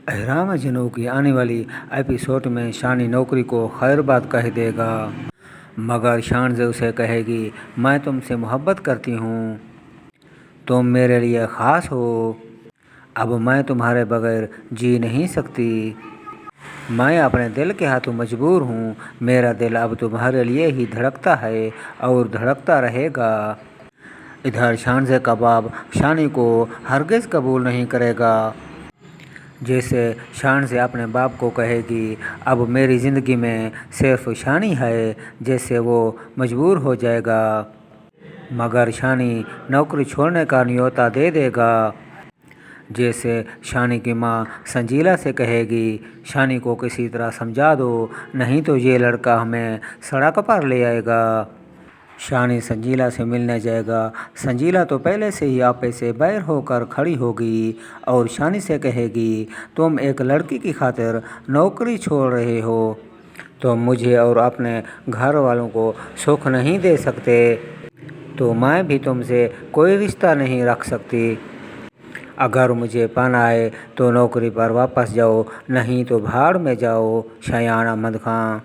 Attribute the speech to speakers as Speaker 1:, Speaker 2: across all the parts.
Speaker 1: احرام جنو کی آنے والی ایپیسوڈ میں شانی نوکری کو خیر بات کہہ دے گا، مگر شانزے اسے کہے گی میں تم سے محبت کرتی ہوں، تم میرے لیے خاص ہو، اب میں تمہارے بغیر جی نہیں سکتی، میں اپنے دل کے ہاتھوں مجبور ہوں، میرا دل اب تمہارے لیے ہی دھڑکتا ہے اور دھڑکتا رہے گا۔ ادھر شانزے کا باپ شانی کو ہرگز قبول نہیں کرے گا۔ جیسے شانزے اپنے باپ کو کہے گی اب میری زندگی میں صرف شانی ہے، جیسے وہ مجبور ہو جائے گا، مگر شانی نوکری چھوڑنے کا نیوتا دے دے گا۔ جیسے شانی کی ماں سنجیلا سے کہے گی شانی کو کسی طرح سمجھا دو، نہیں تو یہ لڑکا ہمیں سڑک پر لے آئے گا۔ شانی سنجیلا سے ملنے جائے گا، سنجیلا تو پہلے سے ہی آپے سے بیر ہو کر کھڑی ہوگی اور شانی سے کہے گی تم ایک لڑکی کی خاطر نوکری چھوڑ رہے ہو، تم مجھے اور اپنے گھر والوں کو سکھ نہیں دے سکتے، تو میں بھی تم سے کوئی رشتہ نہیں رکھ سکتی، اگر مجھے پانا ہے تو نوکری پر واپس جاؤ، نہیں تو بھاڑ میں جاؤ۔ شایان احمد خان۔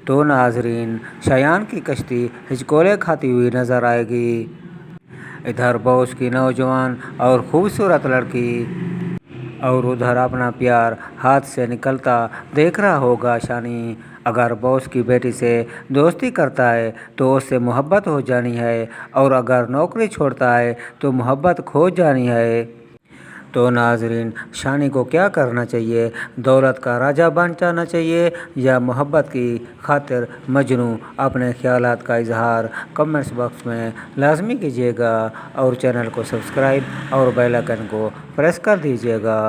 Speaker 1: تو ناظرین، شایان کی کشتی ہچکولے کھاتی ہوئی نظر آئے گی۔ ادھر باس کی نوجوان اور خوبصورت لڑکی اور ادھر اپنا پیار ہاتھ سے نکلتا دیکھ رہا ہوگا شانی۔ اگر باس کی بیٹی سے دوستی کرتا ہے تو اس سے محبت ہو جانی ہے، اور اگر نوکری چھوڑتا ہے تو محبت کھو جانی ہے۔ تو ناظرین، شانی کو کیا کرنا چاہیے؟ دولت کا راجا بن جانا چاہیے یا محبت کی خاطر مجنوں؟ اپنے خیالات کا اظہار کمنٹس باکس میں لازمی کیجیے گا اور چینل کو سبسکرائب اور بیل آئیکن کو پریس کر دیجیے گا۔